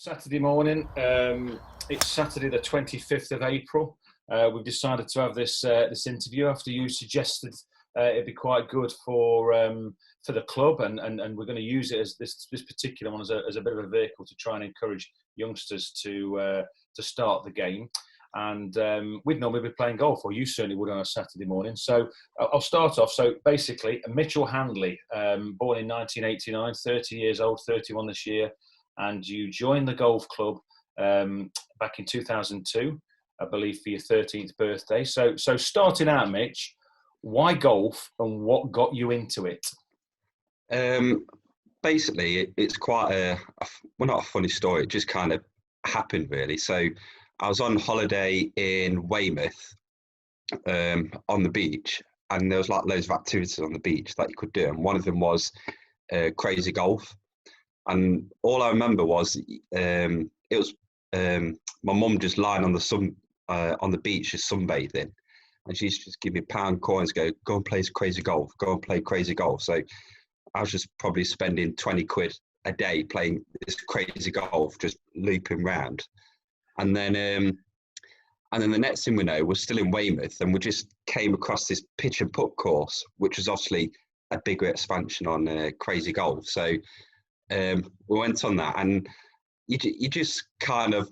Saturday morning. It's Saturday, the 25th of April. We've decided to have this interview after you suggested it'd be quite good for the club, and we're going to use it as this particular one as a bit of a vehicle to try and encourage youngsters to start the game. And we'd normally be playing golf, or you certainly would on a Saturday morning. So I'll start off. So basically, Mitch Handley, born in 1989, 30 years old, 31 this year, and you joined the golf club back in 2002, I believe, for your 13th birthday. So starting out, Mitch, why golf and what got you into it? Basically, it's quite not a funny story. It just kind of happened, really. So I was on holiday in Weymouth on the beach, and there was like loads of activities on the beach that you could do. And one of them was crazy golf. And all I remember was it was my mum just lying on the beach just sunbathing, and she used to just give me £1 coins, go and play crazy golf, go and play crazy golf. So I was just probably spending 20 quid a day playing this crazy golf, just looping round. And then the next thing we know, we're still in Weymouth, and we just came across this pitch and putt course, which was obviously a bigger expansion on crazy golf. So we went on that, and you just kind of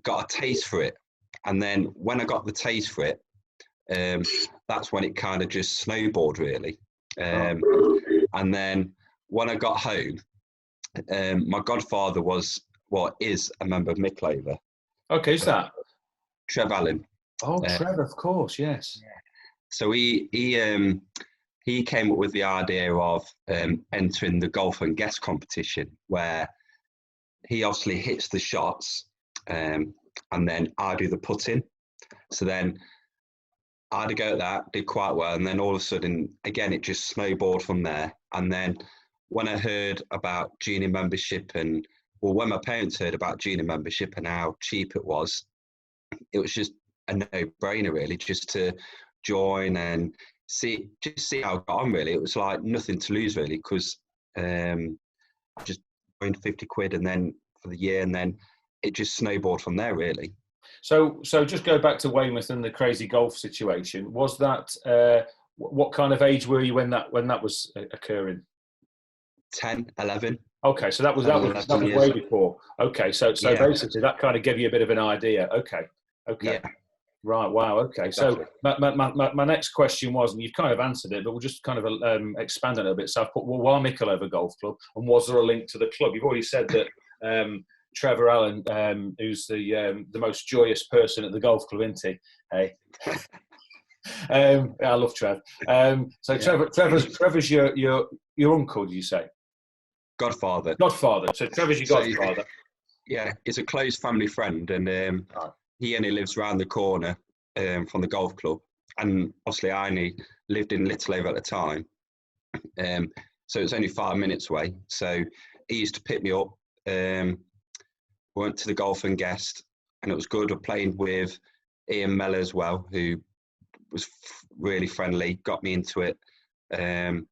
got a taste for it. And then when I got the taste for it, that's when it kind of just snowballed, really. And then when I got home, my godfather is a member of MIckleover. Okay, who's that? Trev Allen. Oh, Trev, of course, yes. So he came up with the idea of entering the golf and guest competition, where he obviously hits the shots, and then I do the putting. So then I had to go at that, did quite well, and then all of a sudden, again, it just snowballed from there. And then when I heard about junior membership, when my parents heard about junior membership and how cheap it was just a no-brainer, really, just to join and see how I got on, really. It was like nothing to lose, really, because I just joined 50 quid and then for the year, and then it just snowballed from there, really. So just go back to Weymouth and the crazy golf situation. Was that what kind of age were you when that was occurring? 10, 11. Okay, so that was way before. Okay, so yeah. Basically that kind of gave you a bit of an idea. Okay. Yeah. Right. Wow. Okay. Exactly. So my next question was, and you've kind of answered it, but we'll just kind of expand on it a bit. So I've put, well, why MIckleover Golf Club, and was there a link to the club? You've already said that Trevor Allen, who's the most joyous person at the golf club, isn't he? Hey. I love Trev. So yeah. Trevor's your uncle, did you say? Godfather. So Trevor's your godfather. Yeah, he's a close family friend, and he only lives around the corner from the golf club. And obviously, I only lived in MIckleover at the time, so it was only 5 minutes away. So he used to pick me up. Went to the golf and guest, and it was good. I played with Ian Mellor as well, who was really friendly, got me into it, and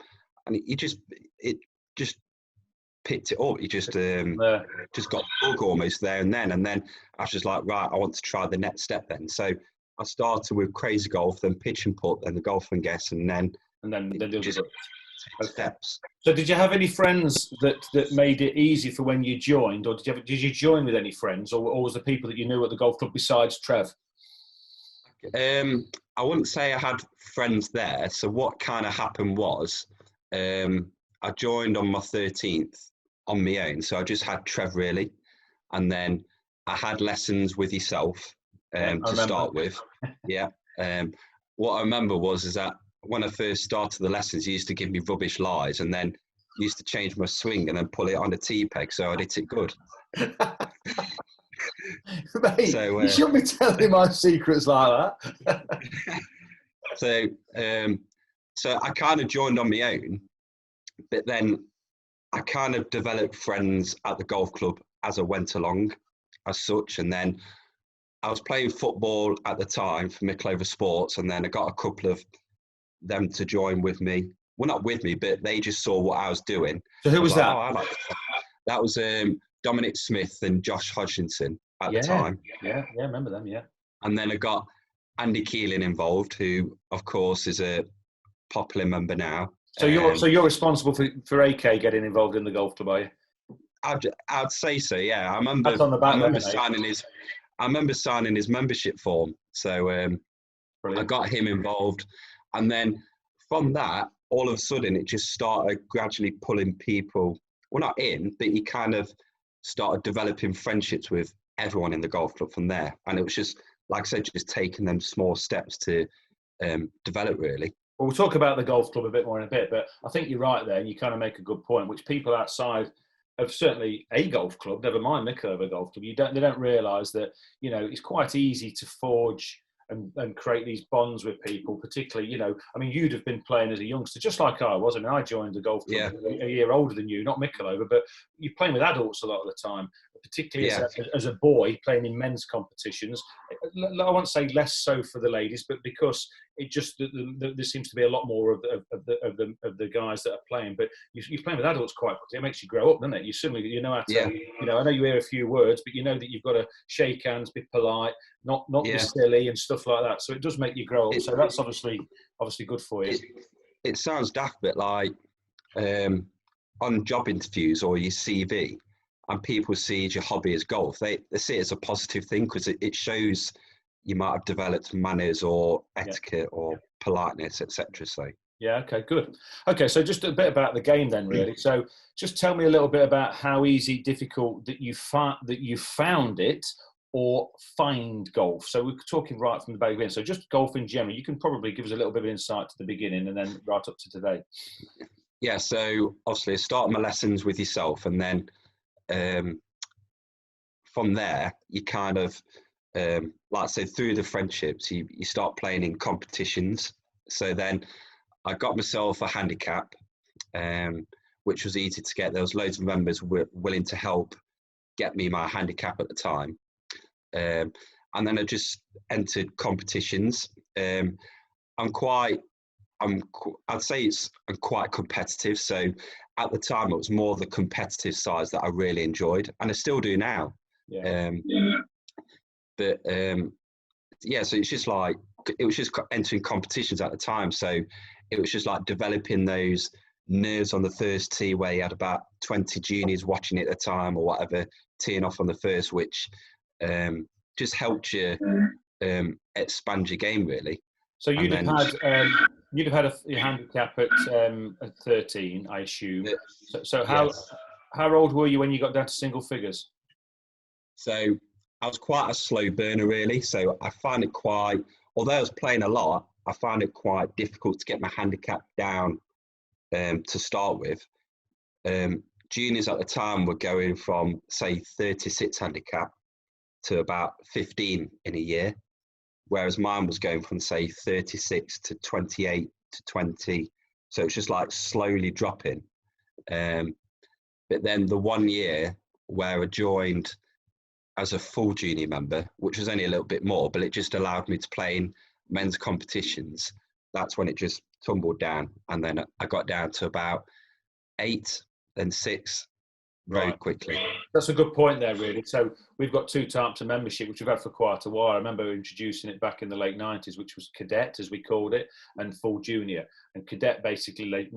it just picked it up. He just got the bug almost there and then. And then I was just like, right, I want to try the next step then. So I started with crazy golf, then pitch and putt, then the golf and guest, and then just steps. So did you have any friends that made it easy for when you joined, or did you join with any friends, or was the people that you knew at the golf club besides Trev? I wouldn't say I had friends there. So what kind of happened was I joined on my 13th on my own. So I just had Trev, really. And then I had lessons with yourself to start with. Yeah. What I remember is that when I first started the lessons, you used to give me rubbish lies, and then you used to change my swing and then pull it on a tee peg so I'd hit it good. Mate, so, you shouldn't be telling my secrets like that. So I kind of joined on my own, but then I kind of developed friends at the golf club as I went along as such. And then I was playing football at the time for MIckleover Sports, and then I got a couple of them to join with me. Well, not with me, but they just saw what I was doing. So who was that? That was Dominic Smith and Josh Hodgkinson at the Yeah, time. yeah, remember them, yeah. And then I got Andy Keeling involved, who, of course, is a popular member now. So you're responsible for AK getting involved in the golf club, are you? I'd say so. Yeah, I remember. That's on the back I remember there, mate. I remember signing his membership form. So I got him involved, and then from that, all of a sudden, it just started gradually pulling people. Well, not in, but you kind of started developing friendships with everyone in the golf club from there, and it was just, like I said, just taking them small steps to develop, really. Well, we'll talk about the golf club a bit more in a bit, but I think you're right there. You kind of make a good point, which people outside of certainly a golf club, never mind MIckleover golf club, they don't realise that, you know, it's quite easy to forge and create these bonds with people, particularly, you know, I mean, you'd have been playing as a youngster, just like I was. I mean, I joined the golf club a year older than you, not MIckleover, but you're playing with adults a lot of the time, particularly as a boy playing in men's competitions. I won't say less so for the ladies, but because it just there seems to be a lot more of the guys that are playing. But you're playing with adults quite quickly. It makes you grow up, doesn't it? You suddenly know how to. You know, I know you hear a few words, but you know that you've got to shake hands, be polite, not be silly and stuff like that. So it does make you grow up. So that's obviously good for you. It sounds daft, but like on job interviews or your CV, and people see your hobby as golf, they see it as a positive thing because it shows you might have developed manners or etiquette or politeness, etc. So yeah, okay, good. Okay, so just a bit about the game then, really. So just tell me a little bit about how easy, difficult that you found it, or find golf. So we're talking right from the beginning. So just golf in general. You can probably give us a little bit of insight to the beginning and then right up to today. Yeah, so obviously I started my lessons with yourself, and then from there you kind of like I said, through the friendships you start playing in competitions. So then I got myself a handicap, which was easy to get. There was loads of members willing to help get me my handicap at the time, and then I just entered competitions. I'm quite competitive. So at the time, it was more the competitive side that I really enjoyed, and I still do now. So it's just like, it was just entering competitions at the time. So it was just like developing those nerves on the first tee, where you had about 20 juniors watching it at the time or whatever, teeing off on the first, which just helped you expand your game, really. So you'd have had your handicap at 13, I assume. So how old were you when you got down to single figures? So I was quite a slow burner, really. So I found it although I was playing a lot, I found it quite difficult to get my handicap down to start with. Juniors at the time were going from, say, 36 handicap to about 15 in a year, whereas mine was going from, say, 36 to 28 to 20. So it's just like slowly dropping. But then the 1 year where I joined as a full junior member, which was only a little bit more, but it just allowed me to play in men's competitions. That's when it just tumbled down. And then I got down to about 8, then 6 very quickly. That's a good point there, really. So we've got two types of membership, which we've had for quite a while. I remember introducing it back in the late 90s, which was cadet, as we called it, and full junior. And cadet basically let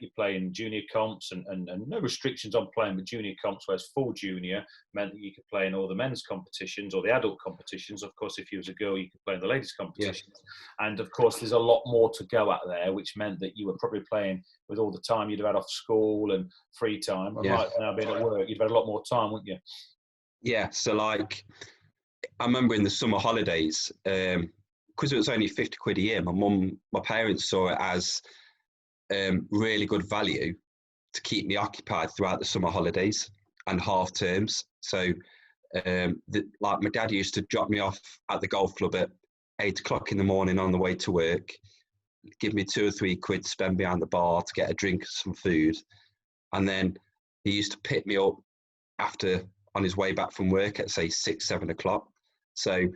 you play in junior comps and no restrictions on playing, but junior comps, whereas full junior meant that you could play in all the men's competitions or the adult competitions. Of course, if you was a girl, you could play in the ladies' competitions. Yeah. And of course, there's a lot more to go at there, which meant that you were probably playing with all the time you'd have had off school and free time. And right now being at work, you'd have had a lot more time, wouldn't you? Yeah, so like, I remember in the summer holidays, because it was only 50 quid a year, my parents saw it as really good value to keep me occupied throughout the summer holidays and half terms. So like my dad used to drop me off at the golf club at 8 o'clock in the morning on the way to work, give me 2 or 3 quid to spend behind the bar to get a drink, some food. And then he used to pick me up on his way back from work at, say, 6, 7 o'clock. So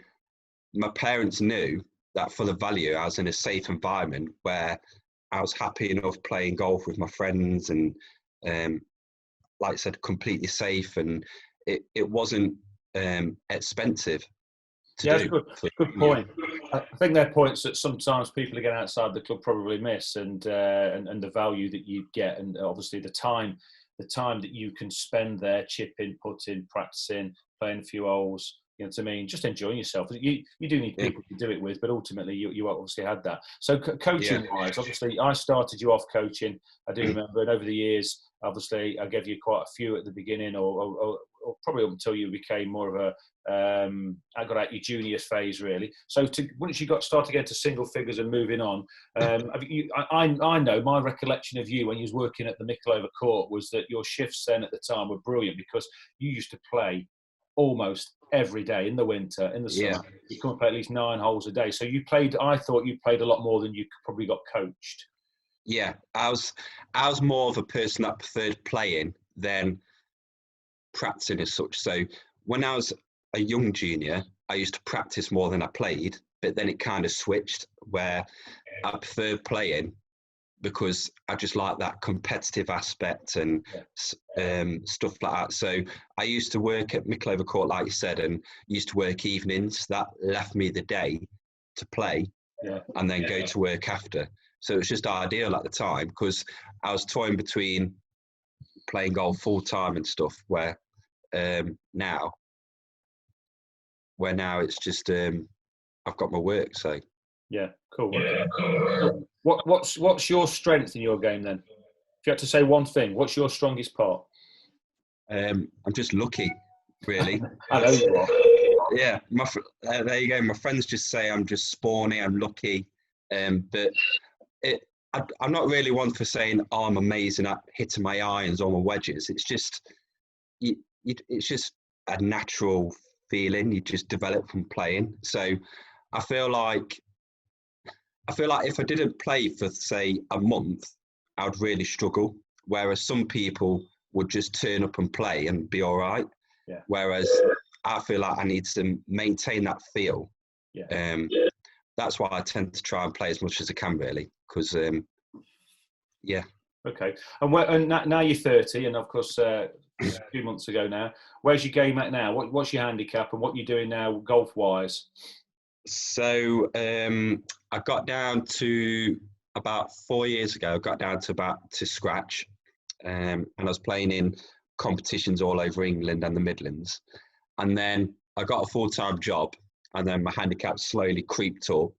my parents knew that for the value, I was in a safe environment where I was happy enough playing golf with my friends and like I said, completely safe, and it wasn't expensive to Yeah, that's do. a good point. I think they're points that sometimes people again outside the club probably miss, and the value that you get, and obviously the time that you can spend there, chipping, putting, practicing, playing a few holes. You know what I mean? Just enjoying yourself. You do need Yeah, people to do it with, but ultimately you obviously had that. So yeah, coaching wise, obviously I started you off coaching. I do remember, and over the years, obviously I gave you quite a few at the beginning, or probably up until you became more of a I got out your junior phase really. So once you started to get to single figures and moving on, I know my recollection of you when you was working at the MIckleover court was that your shifts then at the time were brilliant because you used to play almost every day in the winter, in the yeah. summer. You come and play at least 9 holes a day. So you played. I thought you played a lot more than you probably got coached. Yeah, I was more of a person that preferred playing than practicing as such. So when I was a young junior, I used to practice more than I played, but then it kind of switched where I prefer playing because I just like that competitive aspect and stuff like that. So I used to work at MIckleover Court, like you said, and used to work evenings. That left me the day to play and then go to work after. So it was just ideal at the time because I was toying between playing golf full time and stuff where now it's just I've got my work. So Yeah, cool. Okay. So what's your strength in your game then? If you had to say one thing, what's your strongest part? I'm just lucky, really. I know you are. Yeah, there you go. My friends just say I'm just spawny, I'm lucky, but I'm not really one for saying, oh, I'm amazing at hitting my irons or my wedges. It's just it's just a natural feeling you just develop from playing. So I feel like if I didn't play for say a month, I would really struggle. Whereas some people would just turn up and play and be all right. Yeah. Whereas I feel like I need to maintain that feel. Yeah. That's why I tend to try and play as much as I can, really, because yeah. Okay. And now you're 30, and of course, a few months ago now. Where's your game at now? What's your handicap, and what are you doing now, golf wise? So I got down to about 4 years ago. I got down to scratch, and I was playing in competitions all over England and the Midlands. And then I got a full-time job, and then my handicap slowly creeped up.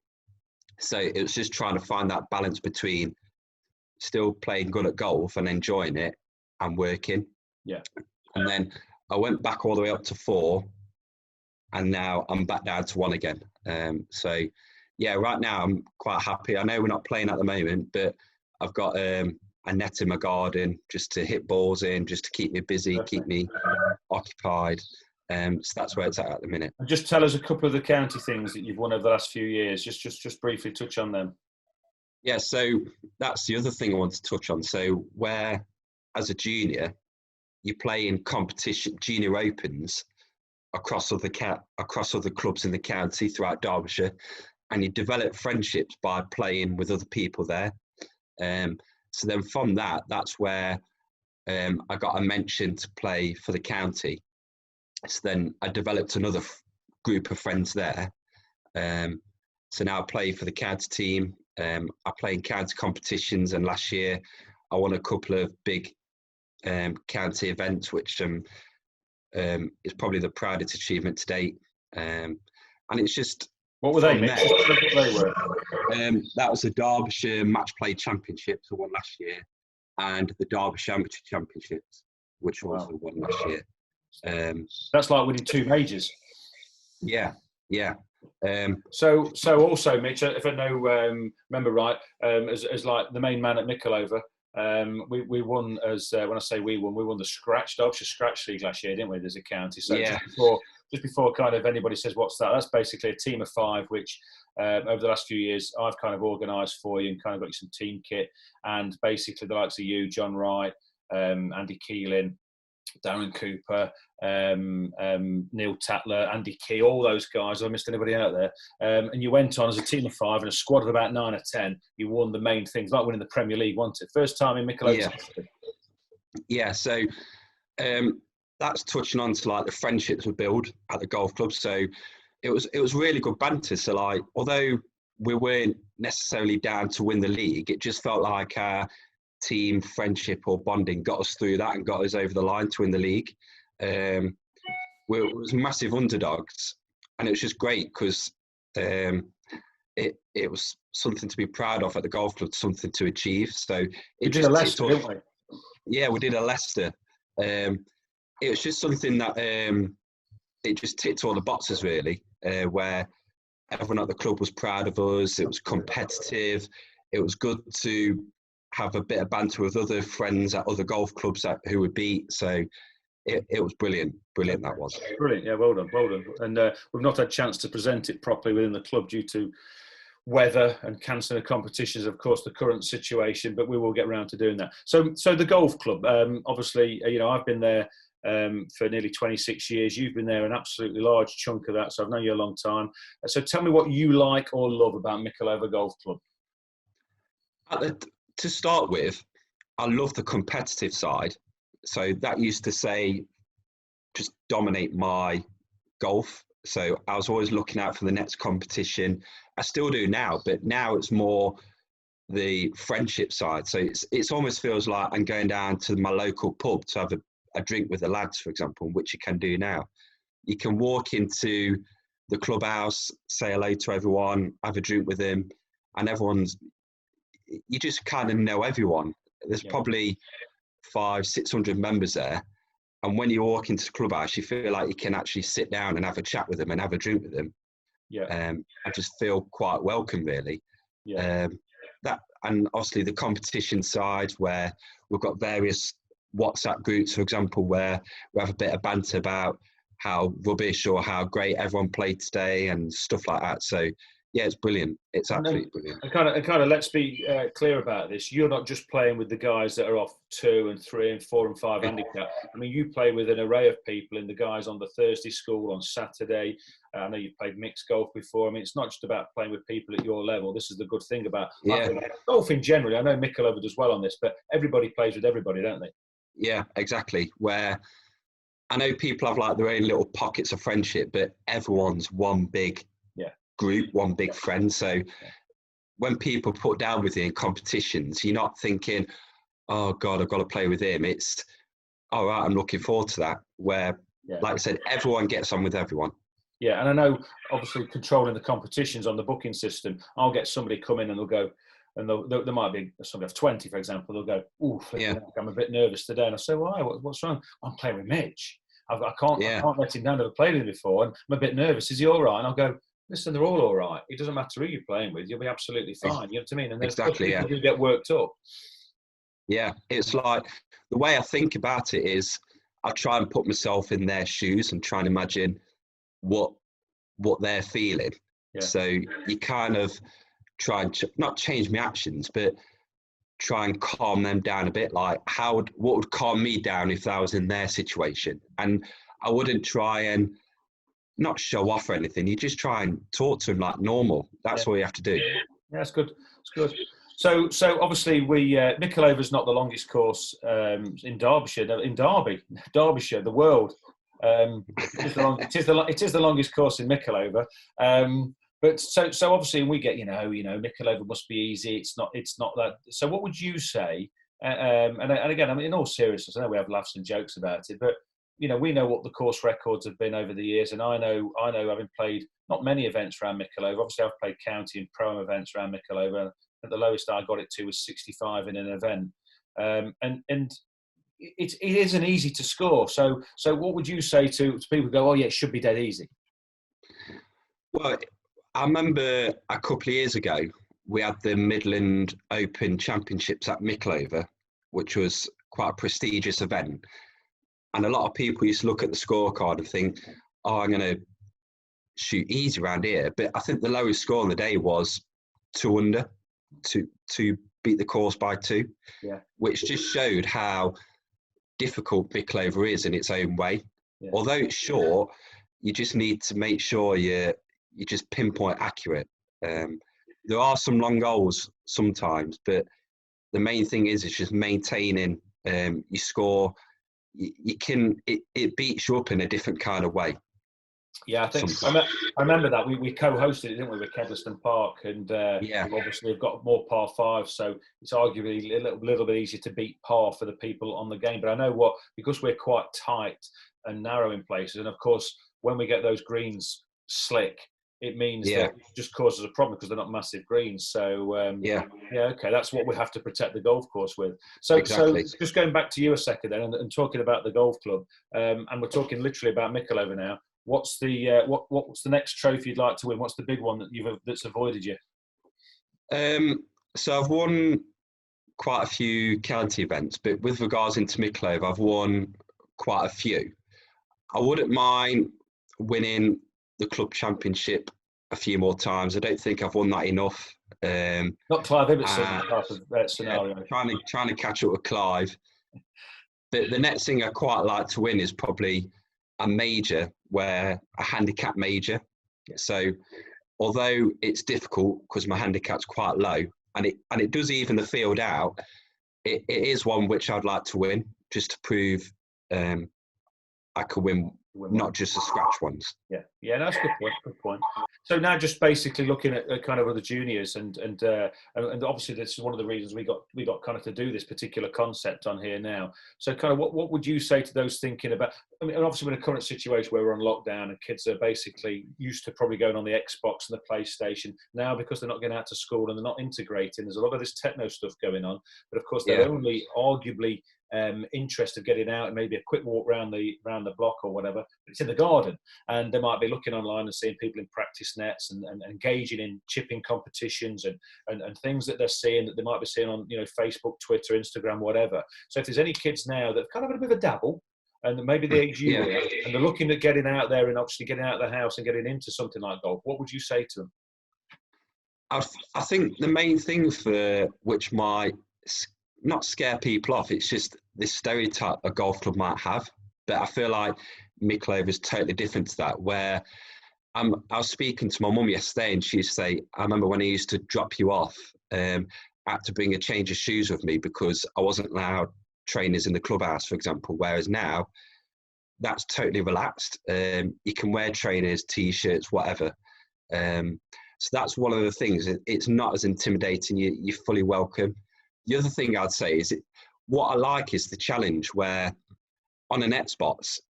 So it was just trying to find that balance between still playing good at golf and enjoying it and working. Yeah. And then I went back all the way up to 4, and now I'm back down to 1 again. So yeah, right now I'm quite happy. I know we're not playing at the moment, but I've got a net in my garden just to hit balls in, just to keep me busy, keep me occupied. So that's where it's at the minute. And just tell us a couple of the county things that you've won over the last few years. Just briefly touch on them. Yeah, so that's the other thing I want to touch on. So where, as a junior, you play in competition, junior opens across other clubs in the county throughout Derbyshire, and you develop friendships by playing with other people there. So then from that's where I got a mention to play for the county. So then I developed another group of friends there. So now I play for the county team. I play in county competitions, and last year I won a couple of big county events, which is probably the proudest achievement to date. And it's just what were they? That was the Derbyshire Match Play Championships I won last year, and the Derbyshire Amateur Championships, which also won last year. That's like winning 2 majors. Yeah. So also, Mitch, if I remember right, as like the main man at MIckleover, we won when I say we won the Derbyshire Scratch League last year, didn't we? There's a county. So yeah. just before kind of anybody says what's that, that's basically a team of 5, which over the last few years I've kind of organised for you and kind of got you some team kit, and basically the likes of you, John Wright, Andy Keeling, Darren Cooper, Neil Tatler, Andy Key, all those guys. Have I missed anybody out there? And you went on as a team of 5 and a squad of about 9 or 10. You won the main things, like winning the Premier League, wasn't it? First time in MIckleover's history. Yeah, so That's touching on to like the friendships we build at the golf club. So it was really good banter. So like, although we weren't necessarily down to win the league, it just felt like our team friendship or bonding got us through that and got us over the line to win the league. We was massive underdogs, and it was just great because it was something to be proud of at the golf club, something to achieve. So We did a Leicester, didn't we? Yeah, we did a Leicester. It was just something that it just ticked all the boxes really, where everyone at the club was proud of us. It was competitive. It was good to have a bit of banter with other friends at other golf clubs who we beat. So it was brilliant. Brilliant, that was. Brilliant, yeah, well done, well done. And we've not had a chance to present it properly within the club due to weather and cancelling of competitions, of course, the current situation, but we will get around to doing that. So the golf club, obviously, I've been there for nearly 26 years. You've been there an absolutely large chunk of that, so I've known you a long time. So tell me what you like or love about MIckleover Golf Club. To start with, I love the competitive side. So that used to say, just dominate my golf. So I was always looking out for the next competition. I still do now, but now it's more the friendship side. So it's almost feels like I'm going down to my local pub to have a drink with the lads, for example, which you can do now. You can walk into the clubhouse, say hello to everyone, have a drink with them, and you just kind of know everyone. There's probably 500-600 members there. And when you walk into the clubhouse, you feel like you can actually sit down and have a chat with them and have a drink with them. Yeah. I just feel quite welcome, really. Yeah. That, and obviously the competition side, where we've got various WhatsApp groups, for example, where we have a bit of banter about how rubbish or how great everyone played today and stuff like that. So yeah, it's brilliant. It's absolutely brilliant. And kind of let's be clear about this. You're not just playing with the guys that are off 2 and 3 and 4 and 5 handicap. I mean, you play with an array of people, and the guys on the Thursday school, on Saturday. I know you've played mixed golf before. I mean, it's not just about playing with people at your level. This is the good thing about golf in general. I know MIckleover does well on this, but everybody plays with everybody, don't they? Yeah, exactly. Where I know people have like their own little pockets of friendship, but everyone's one big group, one big friend. So when people put down with you in competitions, you're not thinking, oh God, I've got to play with him. It's, all right, I'm looking forward to that. Where, like I said, everyone gets on with everyone. Yeah, and I know, obviously, controlling the competitions on the booking system, I'll get somebody come in and they'll go, and there might be somebody of 20, for example, they'll go, I'm a bit nervous today. And I say, why? What's wrong? I'm playing with Mitch. I can't let him down. I've never played with him before, and I'm a bit nervous. Is he all right? And I'll go, listen, they're all right. It doesn't matter who you're playing with. You'll be absolutely fine. You know what I mean? And there's people who get worked up. Yeah, it's like, the way I think about it is I try and put myself in their shoes and try and imagine what they're feeling. Yeah. So you kind of try and not change my actions, but try and calm them down a bit. Like, what would calm me down if I was in their situation? And I wouldn't try and not show off or anything. You just try and talk to them like normal. That's all you have to do. Yeah, that's good. It's good. So obviously MIckleover is not the longest course in Derbyshire. In Derbyshire, the world. It is the longest course in MIckleover. But so obviously we get MIckleover must be easy. It's not that. So what would you say? And again, I mean, in all seriousness, I know we have laughs and jokes about it, but we know what the course records have been over the years, and I know having played not many events around MIckleover. Obviously, I've played county and pro events around MIckleover. At the lowest I got it to was 65 in an event, and it isn't easy to score. So what would you say to people who go, oh yeah, it should be dead easy? Well, I remember a couple of years ago we had the Midland Open Championships at MIckleover, which was quite a prestigious event. And a lot of people used to look at the scorecard and think, oh, I'm going to shoot easy around here. But I think the lowest score on the day was 2 under, to beat the course by 2, which just showed how difficult MIckleover is in its own way. Yeah. Although it's short, you just need to make sure you just pinpoint accurate. There are some long goals sometimes, but the main thing is just maintaining your score. it beats you up in a different kind of way. Yeah, I think I remember that we co-hosted it, didn't we, with Kedleston Park, and obviously we've got more par five, so it's arguably a little bit easier to beat par for the people on the game. But I know because we're quite tight and narrow in places, and of course when we get those greens slick, it means that it just causes a problem because they're not massive greens. So okay, that's what we have to protect the golf course with. So just going back to you a second then, and talking about the golf club, and we're talking literally about MIckleover now. What's the what's the next trophy you'd like to win? What's the big one that's avoided you? So I've won quite a few county events, but with regards into MIckleover, I've won quite a few. I wouldn't mind winning the club championship a few more times. I don't think I've won that enough. Not Clive Ibbotson type of scenario. Trying to catch up with Clive. But the next thing I quite like to win is probably a major, a handicap major. So although it's difficult because my handicap's quite low, and it does even the field out, it is one which I'd like to win, just to prove I could win not just the scratch ones. Yeah, that's a good point. So now just basically looking at kind of other juniors, and obviously this is one of the reasons we got kind of to do this particular concept on here now. So kind of what would you say to those thinking about, I mean, obviously we're in a current situation where we're on lockdown and kids are basically used to probably going on the Xbox and the PlayStation. Now, because they're not getting out to school and they're not integrating, there's a lot of this techno stuff going on, but of course they're only arguably interest of getting out and maybe a quick walk around the block or whatever. It's in the garden, and they might be looking online and seeing people in practice nets and engaging in chipping competitions and things that they're seeing that they might be seeing on Facebook, Twitter, Instagram, whatever. So if there's any kids now that kind of had a bit of a dabble, and maybe the age you were, and they're looking at getting out there and obviously getting out of the house and getting into something like golf, what would you say to them? I think the main thing for which might not scare people off, it's just this stereotype a golf club might have. But I feel like MIckleover is totally different to that, where I was speaking to my mum yesterday and she used to say, I remember when I used to drop you off, I had to bring a change of shoes with me because I wasn't allowed trainers in the clubhouse, for example, whereas now that's totally relaxed. You can wear trainers, T-shirts, whatever. So that's one of the things. It's not as intimidating. You're fully welcome. The other thing I'd say is what I like is the challenge, where on a net spots,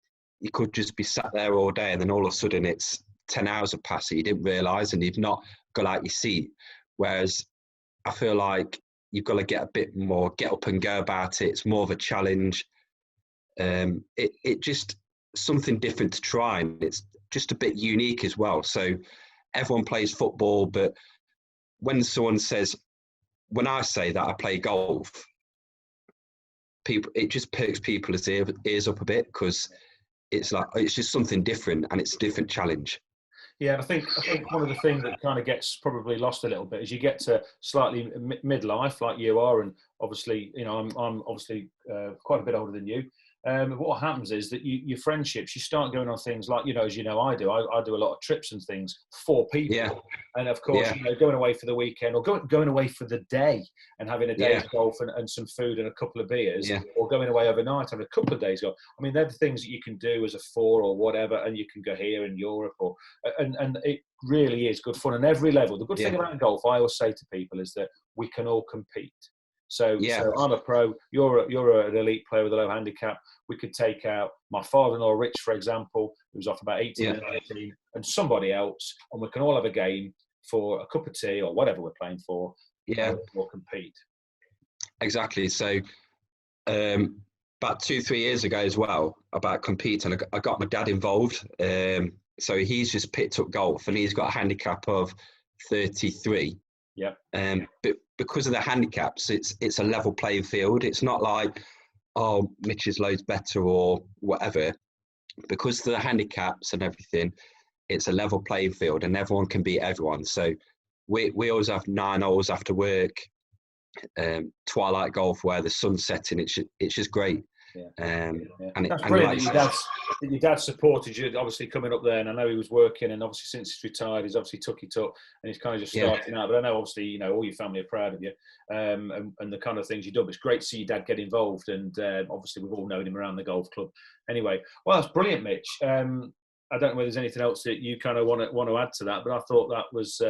you could just be sat there all day and then all of a sudden it's 10 hours have passed that you didn't realise and you've not got out your seat. Whereas I feel like you've got to get a bit more, get up and go about it. It's more of a challenge. It just something different to try, and it's just a bit unique as well. So everyone plays football, but when I say that I play golf, it just perks people's ears up a bit, because it's just something different and it's a different challenge. Yeah, and I think one of the things that kind of gets probably lost a little bit is you get to slightly midlife, like you are, and obviously, I'm obviously quite a bit older than you. What happens is that your friendships, you start going on things like, as I do. I do a lot of trips and things for people. Yeah. And of course, going away for the weekend, or going away for the day and having a day's golf and some food and a couple of beers, or going away overnight having a couple of days golf. I mean, they're the things that you can do as a four or whatever, and you can go here in Europe, and it really is good fun on every level. The good thing about golf, I always say to people, is that we can all compete. So I'm a pro, you're an elite player with a low handicap. We could take out my father-in-law, Rich, for example, who's off about 18 and 19, and somebody else, and we can all have a game for a cup of tea or whatever we're playing for, or compete. Exactly. So about 2-3 years ago as well, about competing, I got my dad involved. So he's just picked up golf, and he's got a handicap of 33. Yeah. But because of the handicaps, it's a level playing field. It's not like, oh, Mitch is loads better or whatever. Because of the handicaps and everything, it's a level playing field, and everyone can beat everyone. So we always have 9 holes after work, twilight golf where the sun's setting. It's just great. That's and brilliant like that your dad supported you, obviously coming up there. And I know he was working, and obviously since he's retired, he's obviously took it up, and he's kind of just starting out. But I know obviously, you know, all your family are proud of you, and the kind of things you've done. But it's great to see your dad get involved, and obviously we've all known him around the golf club. Anyway, well, that's brilliant, Mitch. I don't know whether there's anything else that you kind of want to add to that, but I thought that was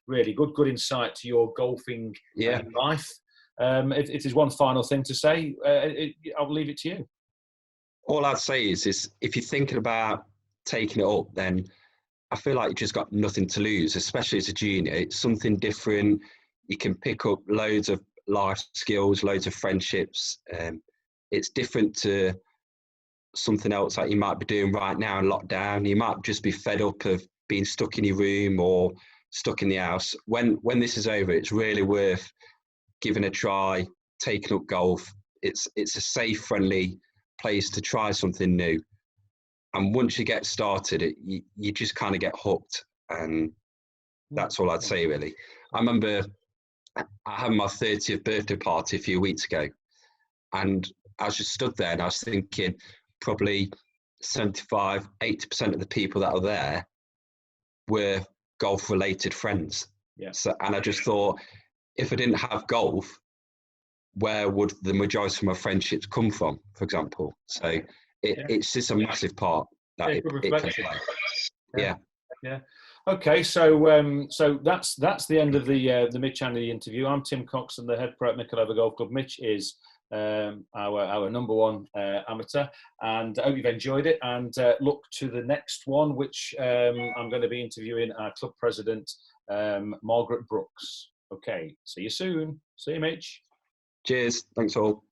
really good insight to your golfing life. If there's one final thing to say, I'll leave it to you. All I'd say is if you're thinking about taking it up, then I feel like you just got nothing to lose, especially as a junior. It's something different. You can pick up loads of life skills, loads of friendships. It's different to something else that you might be doing right now in lockdown. You might just be fed up of being stuck in your room or stuck in the house. When this is over, it's really worth giving a try, taking up golf. It's a safe, friendly place to try something new, and once you get started, you just kind of get hooked, and that's all I'd say really. I remember I had my 30th birthday party a few weeks ago, and I was just stood there and I was thinking probably 75-80% of the people that are there were golf related friends. So, and I just thought, if I didn't have golf, where would the majority of my friendships come from, for example? So it's just a massive part that it can play. Yeah. Okay, so that's the end of the Mitch Handley interview. I'm Tim Coxon, the head pro at MIckleover Golf Club. Mitch is our number one amateur, and I hope you've enjoyed it. And look to the next one, which I'm going to be interviewing our club president, Margaret Brooks. Okay, see you soon. See you, Mitch. Cheers. Thanks all.